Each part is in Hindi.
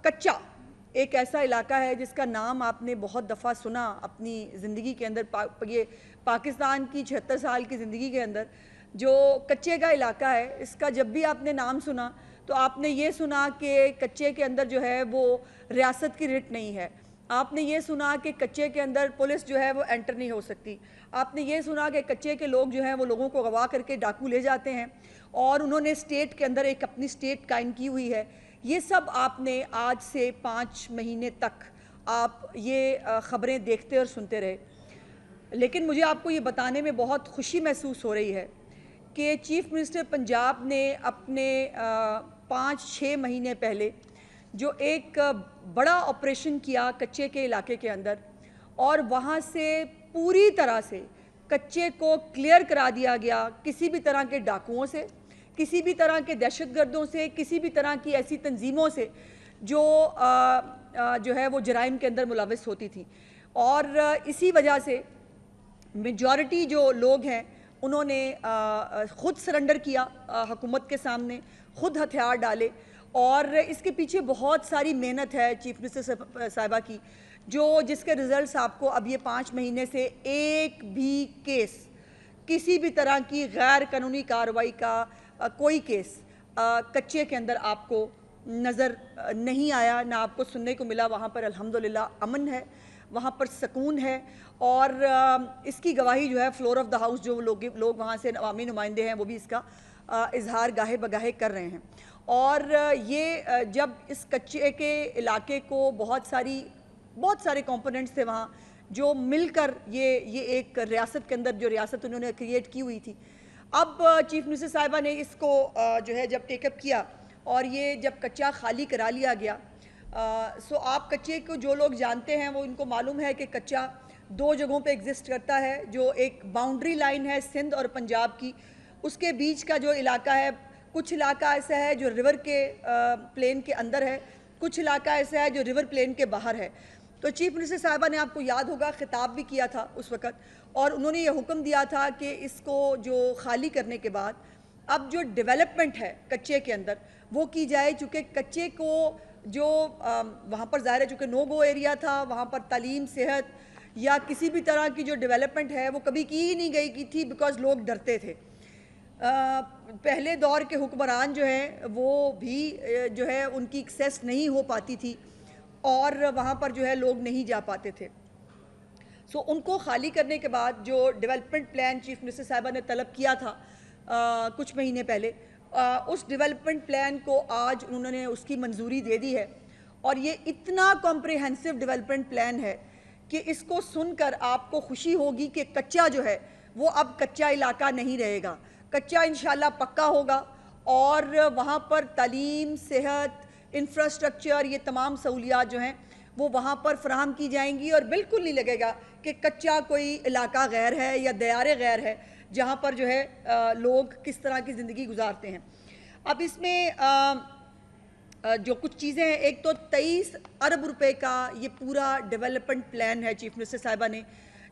कच्चा एक ऐसा इलाका है जिसका नाम आपने बहुत दफ़ा सुना अपनी ज़िंदगी के अंदर। ये पाकिस्तान की 76 साल की ज़िंदगी के अंदर जो कच्चे का इलाका है, इसका जब भी आपने नाम सुना तो आपने ये सुना कि कच्चे के अंदर जो है वो रियासत की रिट नहीं है। आपने ये सुना कि कच्चे के अंदर पुलिस जो है वो एंटर नहीं हो सकती। आपने ये सुना कि कच्चे के लोग जो हैं वो लोगों को अगवा करके डाकू ले जाते हैं और उन्होंने स्टेट के अंदर एक अपनी स्टेट कायम की हुई है। ये सब आपने आज से 5 महीने तक आप ये ख़बरें देखते और सुनते रहे। लेकिन मुझे आपको ये बताने में बहुत खुशी महसूस हो रही है कि चीफ़ मिनिस्टर पंजाब ने अपने 5-6 महीने पहले जो एक बड़ा ऑपरेशन किया कच्चे के इलाके के अंदर, और वहाँ से पूरी तरह से कच्चे को क्लियर करा दिया गया किसी भी तरह के डाकुओं से, किसी भी तरह के दहशतगर्दों से, किसी भी तरह की ऐसी तंजीमों से जो है वो जराइम के अंदर मुलविस होती थी। और इसी वजह से मेजॉरिटी जो लोग हैं उन्होंने ख़ुद सरेंडर किया हुकूमत के सामने, ख़ुद हथियार डाले। और इसके पीछे बहुत सारी मेहनत है चीफ मिनिस्टर साहिबा की, जिसके रिज़ल्ट्स आपको अब ये 5 महीने से एक भी केस, किसी भी तरह की गैर कानूनी कार्रवाई का कोई केस कच्चे के अंदर आपको नज़र नहीं आया, ना आपको सुनने को मिला। वहाँ पर अल्हम्दुलिल्लाह अमन है, वहाँ पर सुकून है। और इसकी गवाही जो है फ्लोर ऑफ द हाउस जो लोग वहाँ से अवामी नुमाइंदे हैं वो भी इसका इजहार गाहे बगाहे कर रहे हैं। और ये जब इस कच्चे के इलाके को बहुत सारे कंपोनेंट्स थे वहाँ जो मिलकर ये एक रियासत के अंदर जो रियासत उन्होंने क्रिएट की हुई थी। अब चीफ मिनिस्टर साहिबा ने इसको जो है जब टेकअप किया और ये जब कच्चा खाली करा लिया गया, सो आप कच्चे को जो लोग जानते हैं वो इनको मालूम है कि कच्चा 2 जगहों पे एग्जिस्ट करता है। जो एक बाउंड्री लाइन है सिंध और पंजाब की, उसके बीच का जो इलाका है, कुछ इलाका ऐसा है जो रिवर के प्लेन के अंदर है, कुछ इलाका ऐसा है जो रिवर प्लेन के बाहर है। तो चीफ मिनिस्टर साहिबा ने, आपको याद होगा, खिताब भी किया था उस वक़्त, और उन्होंने ये हुक्म दिया था कि इसको जो खाली करने के बाद अब जो डेवलपमेंट है कच्चे के अंदर वो की जाए। चूँकि कच्चे को जो वहाँ पर ज़ाहिर है चूँकि नो गो एरिया था, वहाँ पर तालीम, सेहत या किसी भी तरह की जो डेवलपमेंट है वो कभी की ही नहीं गई की थी, बिकॉज़ लोग डरते थे। पहले दौर के हुक्मरान जो हैं वो भी जो है उनकी एक्सेस नहीं हो पाती थी और वहाँ पर जो है लोग नहीं जा पाते थे। सो उनको खाली करने के बाद जो डेवलपमेंट प्लान चीफ मिनिस्टर साहिबा ने तलब किया था कुछ महीने पहले, उस डेवलपमेंट प्लान को आज उन्होंने उसकी मंजूरी दे दी है। और ये इतना कॉम्प्रिहेंसिव डेवलपमेंट प्लान है कि इसको सुनकर आपको खुशी होगी कि कच्चा जो है वो अब कच्चा इलाका नहीं रहेगा, कच्चा इंशाल्लाह पक्का होगा। और वहाँ पर तालीम, सेहत, इंफ्रास्ट्रक्चर, ये तमाम सहूलियात जो हैं वो वहाँ पर फराहम की जाएंगी और बिल्कुल नहीं लगेगा कि कच्चा कोई इलाका गैर है या दयारे गैर है जहाँ पर जो है लोग किस तरह की ज़िंदगी गुजारते हैं। अब इसमें जो कुछ चीज़ें हैं, एक तो 23 अरब रुपए का ये पूरा डेवलपमेंट प्लान है चीफ मिनिस्टर साहिबा ने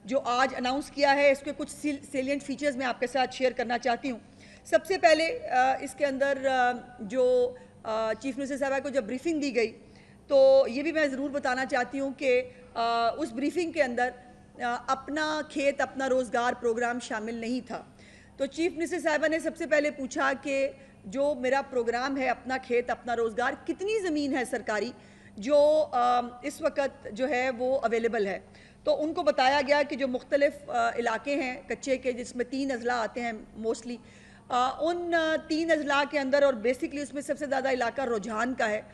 जो आज अनाउंस किया है। इसके कुछ सेलिएंट फीचर्स मैं आपके साथ शेयर करना चाहती हूँ। सबसे पहले इसके अंदर जो चीफ मिनिस्टर साहिबा को जब ब्रीफिंग दी गई तो ये भी मैं ज़रूर बताना चाहती हूँ कि उस ब्रीफिंग के अंदर अपना खेत अपना रोज़गार प्रोग्राम शामिल नहीं था। तो चीफ मिनिस्टर साहिबा ने सबसे पहले पूछा कि जो मेरा प्रोग्राम है अपना खेत अपना रोज़गार, कितनी ज़मीन है सरकारी जो इस वक्त जो है वो अवेलेबल है। तो उनको बताया गया कि जो मुख्तलिफ इलाके हैं कच्चे के, जिसमें 3 अजला आते हैं मोस्टली, उन 3 अजला के अंदर, और बेसिकली उसमें सबसे ज़्यादा इलाका रुझान का है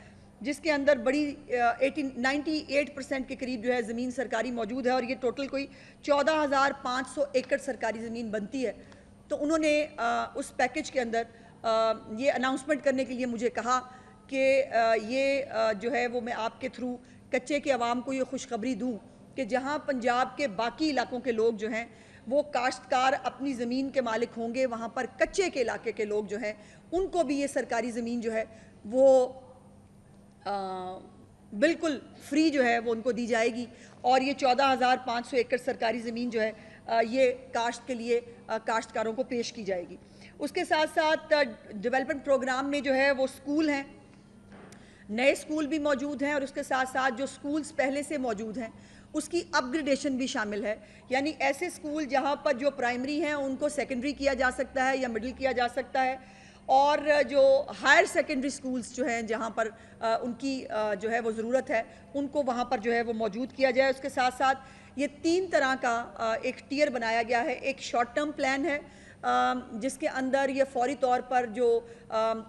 जिसके अंदर बड़ी 98% के करीब जो है ज़मीन सरकारी मौजूद है। और ये टोटल कोई 14,500 एकड़ सरकारी ज़मीन बनती है। तो उन्होंने उस पैकेज के अंदर ये अनाउंसमेंट करने के लिए मुझे कहा कि ये जो है वो मैं आपके थ्रू कच्चे के अवाम को ये खुशखबरी दूँ कि जहाँ पंजाब के बाकी इलाकों के लोग जो हैं वो काश्तकार अपनी ज़मीन के मालिक होंगे, वहाँ पर कच्चे के इलाके के लोग जो हैं उनको भी ये सरकारी ज़मीन जो है वो बिल्कुल फ्री जो है वो उनको दी जाएगी। और ये 14,500 एकड़ सरकारी ज़मीन जो है ये काश्त के लिए काश्तकारों को पेश की जाएगी। उसके साथ साथ डेवलपमेंट प्रोग्राम में जो है वो स्कूल हैं, नए स्कूल भी मौजूद हैं और उसके साथ साथ जो स्कूल्स पहले से मौजूद हैं उसकी अपग्रेडेशन भी शामिल है। यानी ऐसे स्कूल जहां पर जो प्राइमरी हैं उनको सेकेंडरी किया जा सकता है या मिडिल किया जा सकता है, और जो हायर सेकेंडरी स्कूल्स जो हैं जहां पर उनकी जो है वो ज़रूरत है उनको वहां पर जो है वो मौजूद किया जाए। उसके साथ साथ ये 3 तरह का एक टियर बनाया गया है। एक शॉर्ट टर्म प्लान है जिसके अंदर ये फौरी तौर पर जो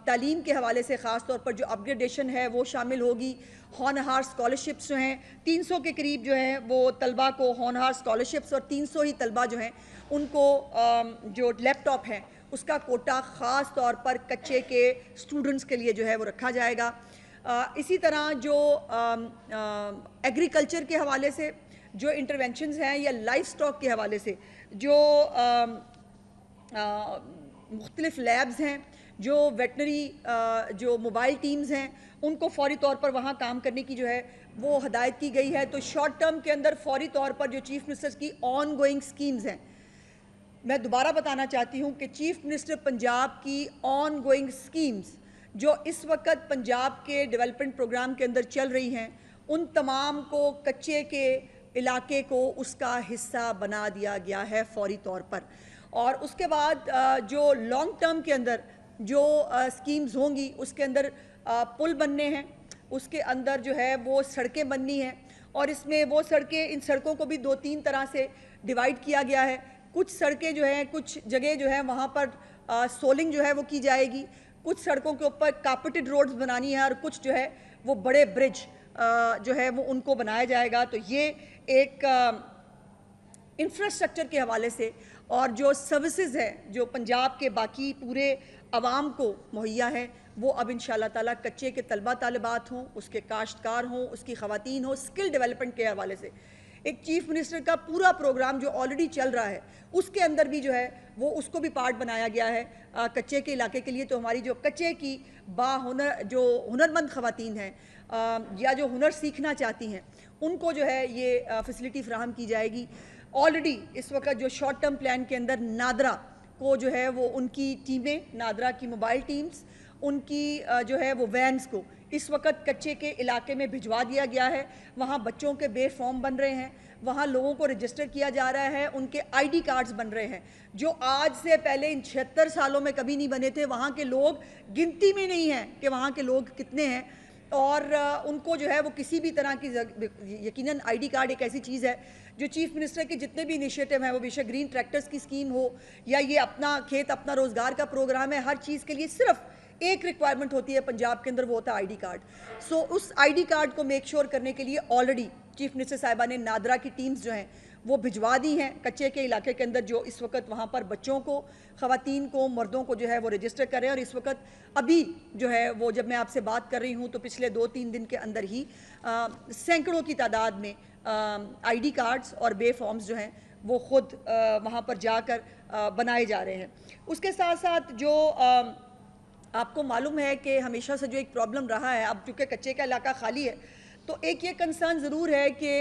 तालीम के हवाले से ख़ास तौर पर जो अपग्रेडेशन है वो शामिल होगी। हॉनहार स्कॉलरशिप्स जो हैं 300 के करीब जो हैं वो तलबा को हॉनहार स्कॉलरशिप्स, और 300 ही तलबा जो हैं उनको जो लैपटॉप हैं उसका कोटा ख़ास तौर पर कच्चे के स्टूडेंट्स के लिए जो है वो रखा जाएगा। इसी तरह जो एग्रीकल्चर के हवाले से जो इंटरवेंशंस हैं या लाइफ स्टॉक के हवाले से जो मुख्तलिफ लैब्स हैं, जो वेटनरी जो मोबाइल टीम्स हैं उनको फ़ौरी तौर पर वहाँ काम करने की जो है वो हदायत की गई है। तो शॉर्ट टर्म के अंदर फ़ौरी तौर पर जो चीफ़ मिनिस्टर की ऑन गोइंग स्कीम्स हैं, मैं दोबारा बताना चाहती हूँ कि चीफ़ मिनिस्टर पंजाब की ऑन गोइंग स्कीम्स जो इस वक्त पंजाब के डेवलपमेंट प्रोग्राम के अंदर चल रही हैं उन तमाम को कच्चे के इलाके को उसका हिस्सा बना दिया गया है फ़ौरी तौर पर। और उसके बाद जो लॉन्ग टर्म के अंदर जो स्कीम्स होंगी उसके अंदर पुल बनने हैं, उसके अंदर जो है वो सड़कें बननी हैं, और इसमें वो सड़कें, इन सड़कों को भी 2-3 तरह से डिवाइड किया गया है। कुछ सड़कें जो हैं कुछ जगह जो है वहाँ पर सोलिंग जो है वो की जाएगी, कुछ सड़कों के ऊपर कार्पेटेड रोड्स बनानी है, और कुछ जो है वो बड़े ब्रिज जो है वो उनको बनाया जाएगा। तो ये एक इंफ्रास्ट्रक्चर के हवाले से और जो सर्विसेज है जो पंजाब के बाकी पूरे अवाम को मुहैया है वो अब इंशाअल्लाह ताला कच्चे के तलबा तालिबात हों, उसके काश्तकार हों, उसकी ख़वातीन हों, स्किल डेवलपमेंट के हवाले से एक चीफ़ मिनिस्टर का पूरा प्रोग्राम जो ऑलरेडी चल रहा है उसके अंदर भी जो है वो उसको भी पार्ट बनाया गया है कच्चे के इलाके के लिए। तो हमारी जो कच्चे की बाहुनर जो हुनरमंद ख़वातीन हैं या जो हुनर सीखना चाहती हैं उनको जो है ये फैसिलिटी फ़राहम की जाएगी। ऑलरेडी इस वक्त जो शॉर्ट टर्म प्लान के अंदर नादरा को जो है वो उनकी टीमें, नादरा की मोबाइल टीम्स, उनकी जो है वो वैन्स को इस वक्त कच्चे के इलाके में भिजवा दिया गया है। वहाँ बच्चों के बे फॉर्म बन रहे हैं, वहाँ लोगों को रजिस्टर किया जा रहा है, उनके आईडी कार्ड्स बन रहे हैं जो आज से पहले इन 76 सालों में कभी नहीं बने थे। वहाँ के लोग गिनती में नहीं हैं कि वहाँ के लोग कितने हैं, और उनको जो है वो किसी भी तरह की, यकीनन आईडी कार्ड एक ऐसी चीज़ है जो चीफ़ मिनिस्टर के जितने भी इनिशिएटिव हैं वो बेशक ग्रीन ट्रैक्टर्स की स्कीम हो या ये अपना खेत अपना रोज़गार का प्रोग्राम है, हर चीज़ के लिए सिर्फ एक रिक्वायरमेंट होती है पंजाब के अंदर, वो होता है आईडी कार्ड। सो उस आईडी कार्ड को मेक श्योर करने के लिए ऑलरेडी चीफ़ मिनिस्टर साहिबा ने नादरा की टीम्स जो हैं वो भिजवा दी हैं कच्चे के इलाके के अंदर, जो इस वक्त वहाँ पर बच्चों को, ख़वातीन को, मर्दों को जो है वो रजिस्टर कर रहे हैं। और इस वक्त अभी जो है वो जब मैं आपसे बात कर रही हूँ तो पिछले 2-3 दिन के अंदर ही सैकड़ों की तादाद में आईडी कार्ड्स और बे फॉर्म्स जो हैं वो ख़ुद वहाँ पर जाकर बनाए जा रहे हैं। उसके साथ साथ जो आपको मालूम है कि हमेशा से जो एक प्रॉब्लम रहा है, अब चूँकि कच्चे का इलाका खाली है तो एक ये कंसर्न ज़रूर है कि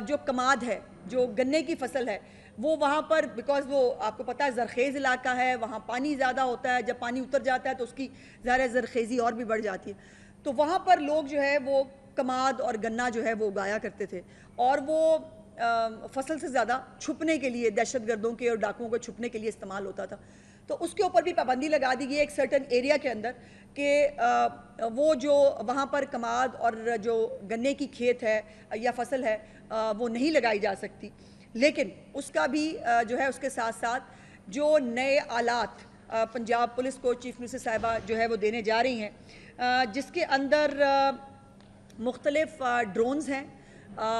जो कमाद है, जो गन्ने की फसल है, वो वहाँ पर, बिकॉज वो आपको पता है ज़रखेज़ इलाका है, वहाँ पानी ज़्यादा होता है, जब पानी उतर जाता है तो उसकी ज़ाहिर ज़रखेज़ी और भी बढ़ जाती है। तो वहाँ पर लोग जो है वो कमाद और गन्ना जो है वो उगाया करते थे, और वो फसल से ज़्यादा छुपने के लिए, दहशतगर्दों के और डाकुओं को छुपने के लिए इस्तेमाल होता था। तो उसके ऊपर भी पाबंदी लगा दी गई एक सर्टन एरिया के अंदर कि वो जो वहाँ पर कमाद और जो गन्ने की खेत है या फसल है वो नहीं लगाई जा सकती। लेकिन उसका भी जो है उसके साथ साथ जो नए आलात पंजाब पुलिस को चीफ़ मिनिस्टर साहिबा जो है वो देने जा रही हैं, जिसके अंदर मुख्तलिफ ड्रोन्स हैं,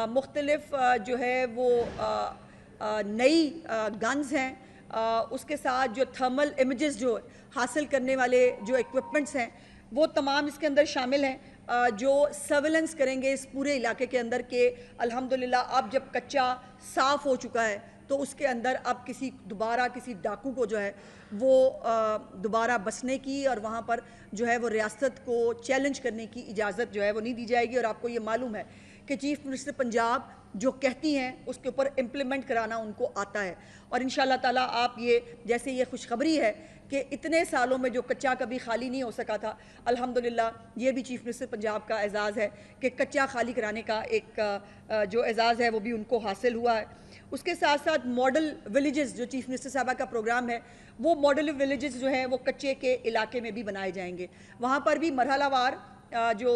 मुख्तलिफ जो है वो नई गन्स हैं, उसके साथ जो थर्मल इमेजेस जो हासिल करने वाले जो इक्विपमेंट्स हैं वो तमाम इसके अंदर शामिल हैं, जो सर्वेलेंस करेंगे इस पूरे इलाके के अंदर के अल्हम्दुलिल्लाह अब जब कच्चा साफ़ हो चुका है तो उसके अंदर अब किसी डाकू को जो है वो दोबारा बसने की और वहाँ पर जो है वो रियासत को चैलेंज करने की इजाज़त जो है वो नहीं दी जाएगी। और आपको ये मालूम है कि चीफ मिनिस्टर पंजाब जो कहती हैं उसके ऊपर इम्प्लीमेंट कराना उनको आता है। और इंशाअल्लाह ताला आप ये जैसे ये खुशखबरी है कि इतने सालों में जो कच्चा कभी खाली नहीं हो सका था, अल्हम्दुलिल्लाह ये भी चीफ मिनिस्टर पंजाब का एजाज़ है कि कच्चा खाली कराने का एक जो एजाज़ है वो भी उनको हासिल हुआ है। उसके साथ साथ मॉडल विलेजेस जो चीफ मिनिस्टर साहबा का प्रोग्राम है, वो मॉडल विलेजेस जो हैं वो कच्चे के इलाके में भी बनाए जाएंगे। वहाँ पर भी मरहलावार जो